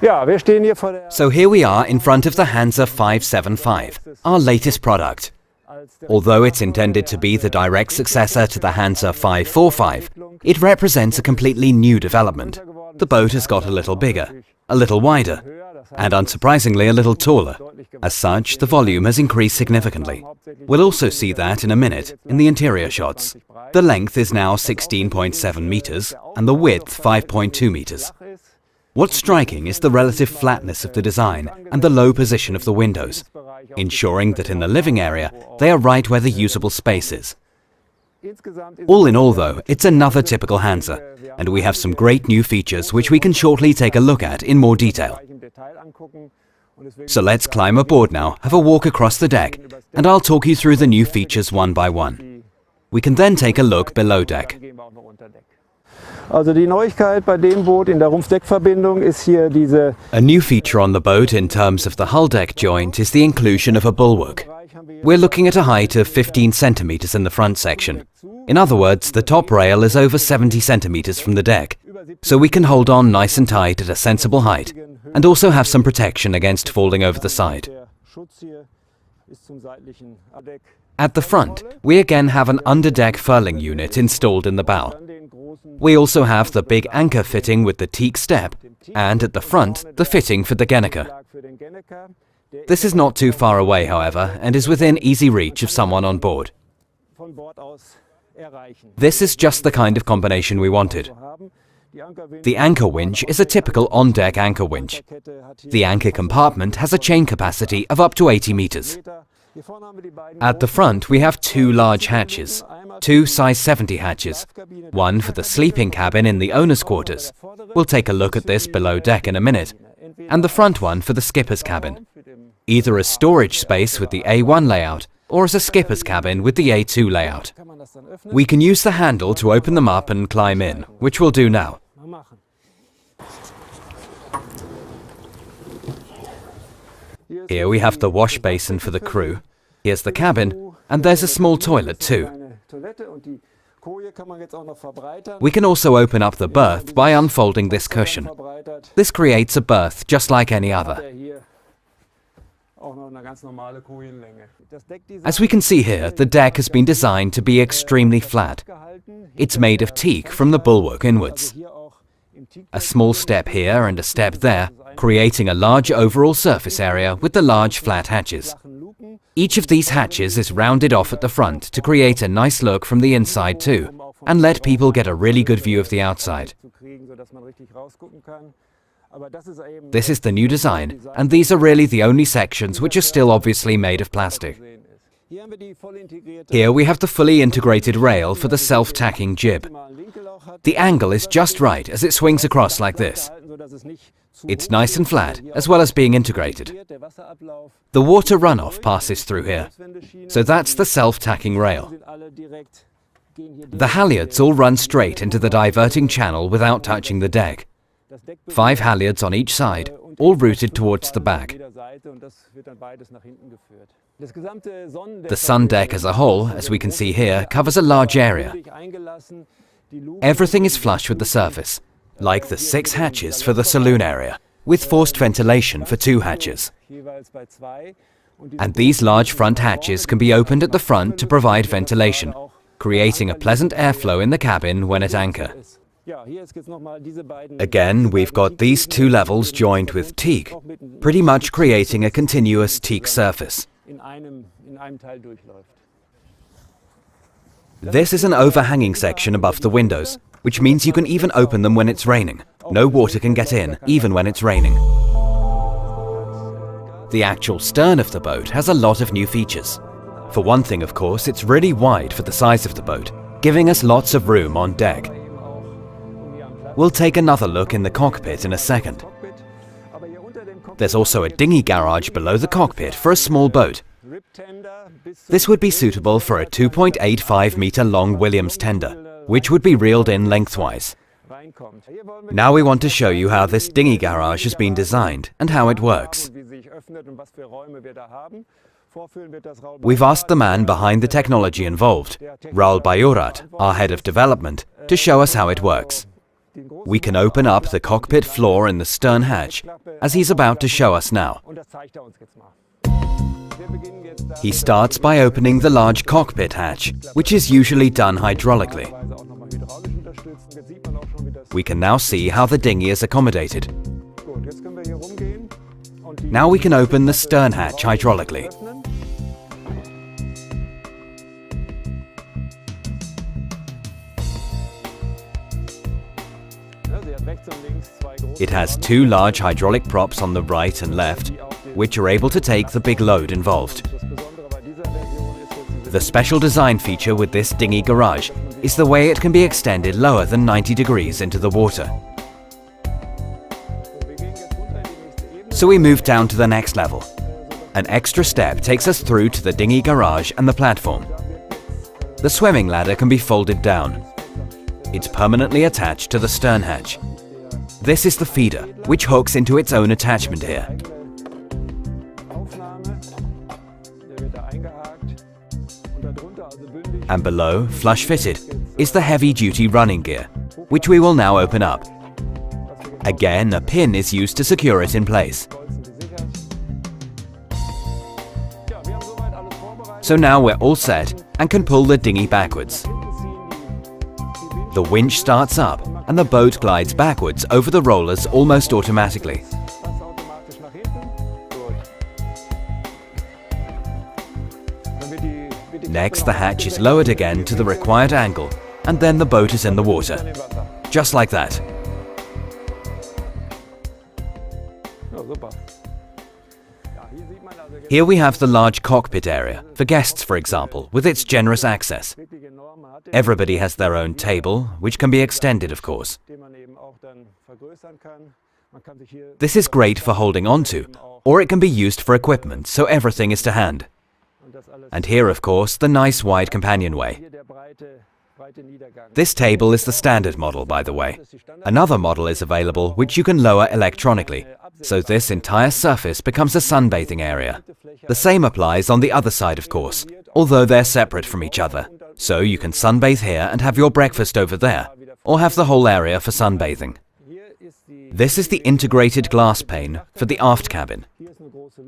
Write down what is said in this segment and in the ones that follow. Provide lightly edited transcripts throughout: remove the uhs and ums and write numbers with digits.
So here we are in front of the Hanse 575, our latest product. Although it's intended to be the direct successor to the Hanse 545, it represents a completely new development. The boat has got a little bigger, a little wider, and unsurprisingly a little taller. As such, the volume has increased significantly. We'll also see that in a minute in the interior shots. The length is now 16.7 meters and the width 5.2 meters. What's striking is the relative flatness of the design and the low position of the windows, ensuring that in the living area they are right where the usable space is. All in all though, it's another typical Hanse, and we have some great new features which we can shortly take a look at in more detail. So let's climb aboard now, have a walk across the deck, and I'll talk you through the new features one by one. We can then take a look below deck. A new feature on the boat in terms of the hull deck joint is the inclusion of a bulwark. We're looking at a height of 15 centimeters in the front section. In other words, the top rail is over 70 centimeters from the deck, so we can hold on nice and tight at a sensible height, and also have some protection against falling over the side. At the front, we again have an underdeck furling unit installed in the bow. We also have the big anchor fitting with the teak step, and at the front, the fitting for the gennaker. This is not too far away, however, and is within easy reach of someone on board. This is just the kind of combination we wanted. The anchor winch is a typical on-deck anchor winch. The anchor compartment has a chain capacity of up to 80 meters. At the front, we have two large hatches, two size 70 hatches, one for the sleeping cabin in the owner's quarters. We'll take a look at this below deck in a minute, and the front one for the skipper's cabin, either as storage space with the A1 layout or as a skipper's cabin with the A2 layout. We can use the handle to open them up and climb in, which we'll do now. Here we have the wash basin for the crew, here's the cabin, and there's a small toilet too. We can also open up the berth by unfolding this cushion. This creates a berth just like any other. As we can see here, the deck has been designed to be extremely flat. It's made of teak from the bulwark inwards. A small step here and a step there, creating a large overall surface area with the large flat hatches. Each of these hatches is rounded off at the front to create a nice look from the inside too, and let people get a really good view of the outside. This is the new design, and these are really the only sections which are still obviously made of plastic. Here we have the fully integrated rail for the self-tacking jib. The angle is just right as it swings across like this. It's nice and flat, as well as being integrated. The water runoff passes through here, so that's the self-tacking rail. The halyards all run straight into the diverting channel without touching the deck. 5 halyards on each side, all routed towards the back. The sun deck as a whole, as we can see here, covers a large area. Everything is flush with the surface, like the 6 hatches for the saloon area, with forced ventilation for 2 hatches. And these large front hatches can be opened at the front to provide ventilation, creating a pleasant airflow in the cabin when at anchor. Again, we've got these 2 levels joined with teak, pretty much creating a continuous teak surface. This is an overhanging section above the windows, which means you can even open them when it's raining. No water can get in, even when it's raining. The actual stern of the boat has a lot of new features. For one thing, of course, it's really wide for the size of the boat, giving us lots of room on deck. We'll take another look in the cockpit in a second. There's also a dinghy garage below the cockpit for a small boat. This would be suitable for a 2.85 meter long Williams tender, which would be reeled in lengthwise. Now we want to show you how this dinghy garage has been designed and how it works. We've asked the man behind the technology involved, Raul Bayorat, our head of development, to show us how it works. We can open up the cockpit floor in the stern hatch, as he's about to show us now. He starts by opening the large cockpit hatch, which is usually done hydraulically. We can now see how the dinghy is accommodated. Now we can open the stern hatch hydraulically. It has two large hydraulic props on the right and left, which are able to take the big load involved. The special design feature with this dinghy garage is the way it can be extended lower than 90 degrees into the water. So we move down to the next level. An extra step takes us through to the dinghy garage and the platform. The swimming ladder can be folded down. It's permanently attached to the stern hatch. This is the feeder, which hooks into its own attachment here. And below, flush-fitted, is the heavy-duty running gear, which we will now open up. Again, a pin is used to secure it in place. So now we're all set and can pull the dinghy backwards. The winch starts up and the boat glides backwards over the rollers almost automatically. Next, the hatch is lowered again to the required angle, and then the boat is in the water. Just like that. Here we have the large cockpit area, for guests for example, with its generous access. Everybody has their own table, which can be extended of course. This is great for holding onto, or it can be used for equipment, so everything is to hand. And here of course the nice wide companionway. This table is the standard model, by the way. Another model is available which you can lower electronically, so this entire surface becomes a sunbathing area. The same applies on the other side of course, although they're separate from each other. So you can sunbathe here and have your breakfast over there, or have the whole area for sunbathing. This is the integrated glass pane for the aft cabin.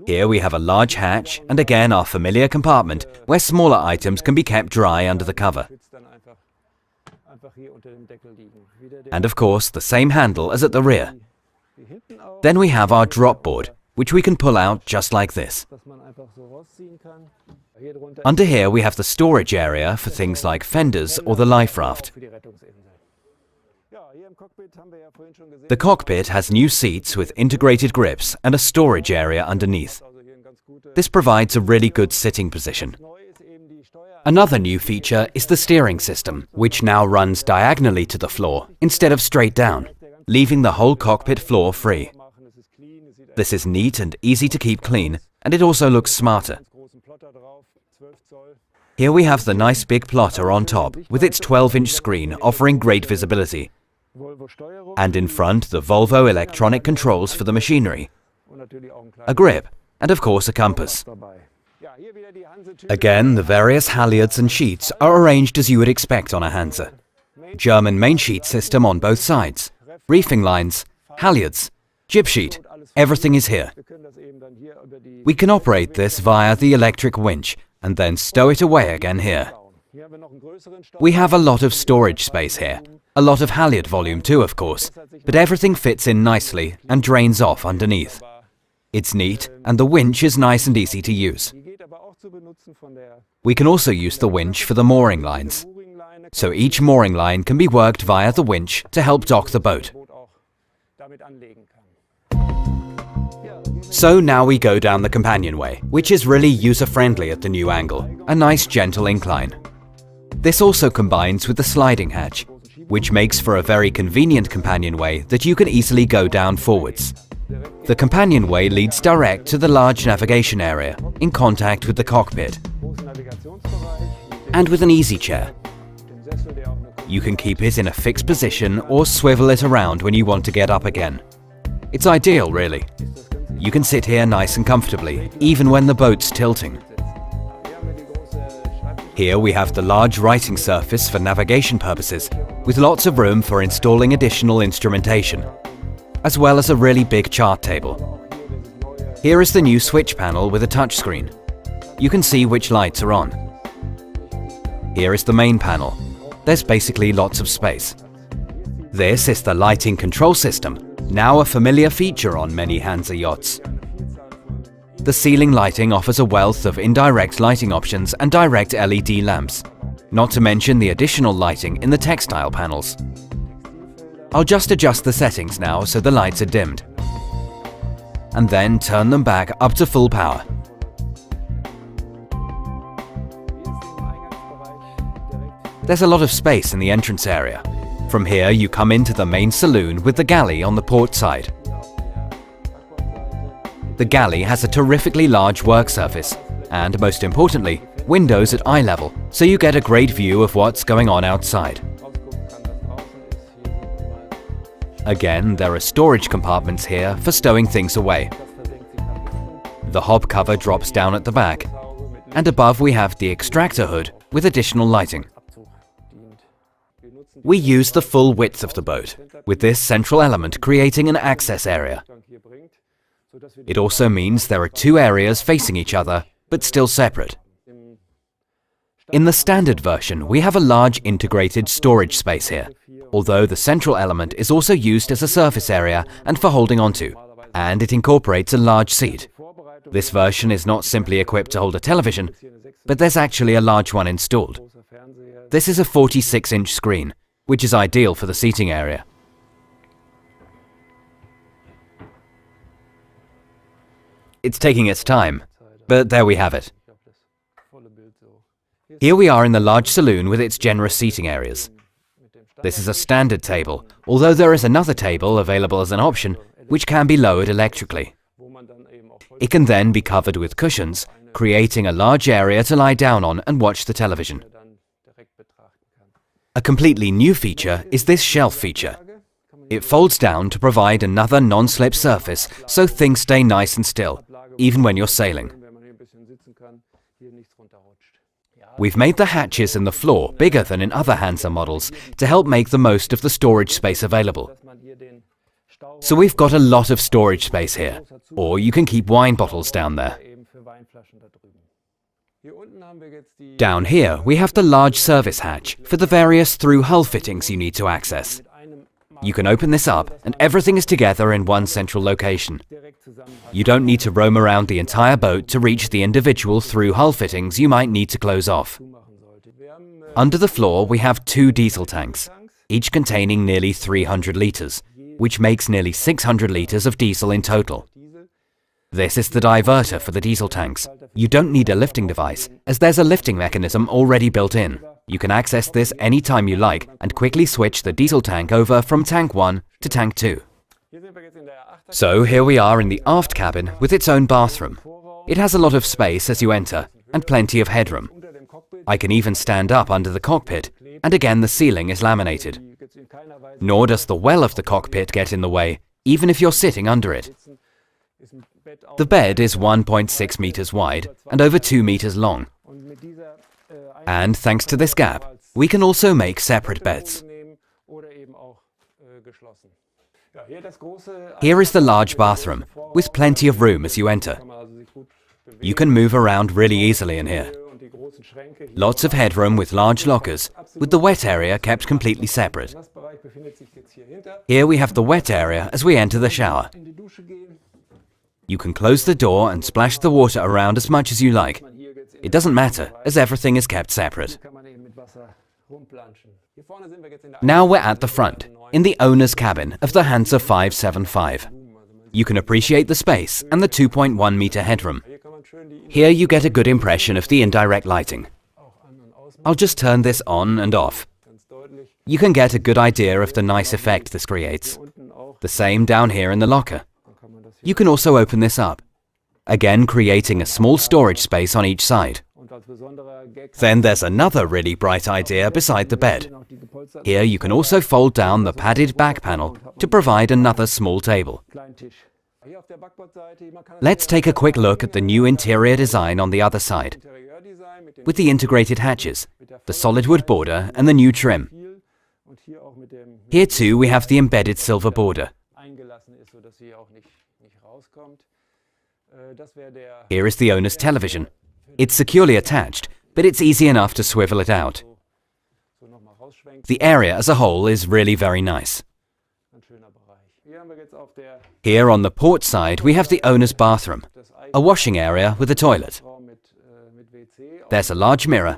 Here we have a large hatch and again our familiar compartment where smaller items can be kept dry under the cover. And of course the same handle as at the rear. Then we have our drop board, which we can pull out just like this. Under here we have the storage area for things like fenders or the life raft. The cockpit has new seats with integrated grips and a storage area underneath. This provides a really good sitting position. Another new feature is the steering system, which now runs diagonally to the floor instead of straight down, leaving the whole cockpit floor free. This is neat and easy to keep clean, and it also looks smarter. Here we have the nice big plotter on top with its 12-inch screen offering great visibility. And in front the Volvo electronic controls for the machinery, a grip, and of course a compass. Again, the various halyards and sheets are arranged as you would expect on a Hanse. German main sheet system on both sides, reefing lines, halyards, jib sheet, everything is here. We can operate this via the electric winch and then stow it away again here. We have a lot of storage space here, a lot of halyard volume too of course, but everything fits in nicely and drains off underneath. It's neat and the winch is nice and easy to use. We can also use the winch for the mooring lines. So each mooring line can be worked via the winch to help dock the boat. So now we go down the companionway, which is really user-friendly at the new angle, a nice gentle incline. This also combines with the sliding hatch, which makes for a very convenient companionway that you can easily go down forwards. The companionway leads direct to the large navigation area, in contact with the cockpit, and with an easy chair. You can keep it in a fixed position or swivel it around when you want to get up again. It's ideal, really. You can sit here nice and comfortably, even when the boat's tilting. Here we have the large writing surface for navigation purposes, with lots of room for installing additional instrumentation, as well as a really big chart table. Here is the new switch panel with a touchscreen. You can see which lights are on. Here is the main panel. There's basically lots of space. This is the lighting control system, now a familiar feature on many Hanse yachts. The ceiling lighting offers a wealth of indirect lighting options and direct LED lamps, not to mention the additional lighting in the textile panels. I'll just adjust the settings now so the lights are dimmed, and then turn them back up to full power. There's a lot of space in the entrance area. From here you come into the main saloon with the galley on the port side. The galley has a terrifically large work surface and, most importantly, windows at eye level, so you get a great view of what's going on outside. Again, there are storage compartments here for stowing things away. The hob cover drops down at the back, and above we have the extractor hood with additional lighting. We use the full width of the boat, with this central element creating an access area. It also means there are two areas facing each other, but still separate. In the standard version, we have a large integrated storage space here, although the central element is also used as a surface area and for holding onto, and it incorporates a large seat. This version is not simply equipped to hold a television, but there's actually a large one installed. This is a 46-inch screen, which is ideal for the seating area. It's taking its time, but there we have it. Here we are in the large saloon with its generous seating areas. This is a standard table, although there is another table available as an option, which can be lowered electrically. It can then be covered with cushions, creating a large area to lie down on and watch the television. A completely new feature is this shelf feature. It folds down to provide another non-slip surface, so things stay nice and still, even when you're sailing. We've made the hatches in the floor bigger than in other Hanse models to help make the most of the storage space available. So we've got a lot of storage space here, or you can keep wine bottles down there. Down here we have the large service hatch for the various through-hull fittings you need to access. You can open this up and everything is together in one central location. You don't need to roam around the entire boat to reach the individual through-hull fittings you might need to close off. Under the floor we have two diesel tanks, each containing nearly 300 litres, which makes nearly 600 litres of diesel in total. This is the diverter for the diesel tanks. You don't need a lifting device, as there's a lifting mechanism already built in. You can access this anytime you like and quickly switch the diesel tank over from tank 1 to tank 2. So here we are in the aft cabin with its own bathroom. It has a lot of space as you enter and plenty of headroom. I can even stand up under the cockpit, and again the ceiling is laminated. Nor does the well of the cockpit get in the way, even if you're sitting under it. The bed is 1.6 meters wide and over 2 meters long. And thanks to this gap, we can also make separate beds. Here is the large bathroom, with plenty of room as you enter. You can move around really easily in here. Lots of headroom with large lockers, with the wet area kept completely separate. Here we have the wet area as we enter the shower. You can close the door and splash the water around as much as you like. It doesn't matter, as everything is kept separate. Now we're at the front, in the owner's cabin of the Hanse 575. You can appreciate the space and the 2.1 meter headroom. Here you get a good impression of the indirect lighting. I'll just turn this on and off. You can get a good idea of the nice effect this creates. The same down here in the locker. You can also open this up, again creating a small storage space on each side. Then there's another really bright idea beside the bed. Here you can also fold down the padded back panel to provide another small table. Let's take a quick look at the new interior design on the other side, with the integrated hatches, the solid wood border and the new trim. Here too we have the embedded silver border. Here is the owner's television. It's securely attached, but it's easy enough to swivel it out. The area as a whole is really very nice. Here on the port side we have the owner's bathroom, a washing area with a toilet. There's a large mirror,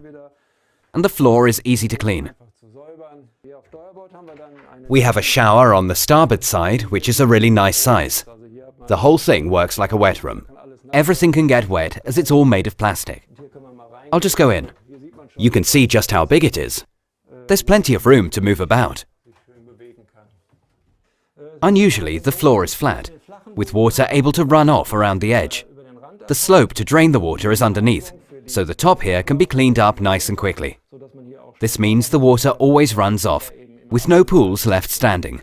and the floor is easy to clean. We have a shower on the starboard side, which is a really nice size. The whole thing works like a wet room. Everything can get wet as it's all made of plastic. I'll just go in. You can see just how big it is. There's plenty of room to move about. Unusually, the floor is flat, with water able to run off around the edge. The slope to drain the water is underneath, so the top here can be cleaned up nice and quickly. This means the water always runs off, with no pools left standing.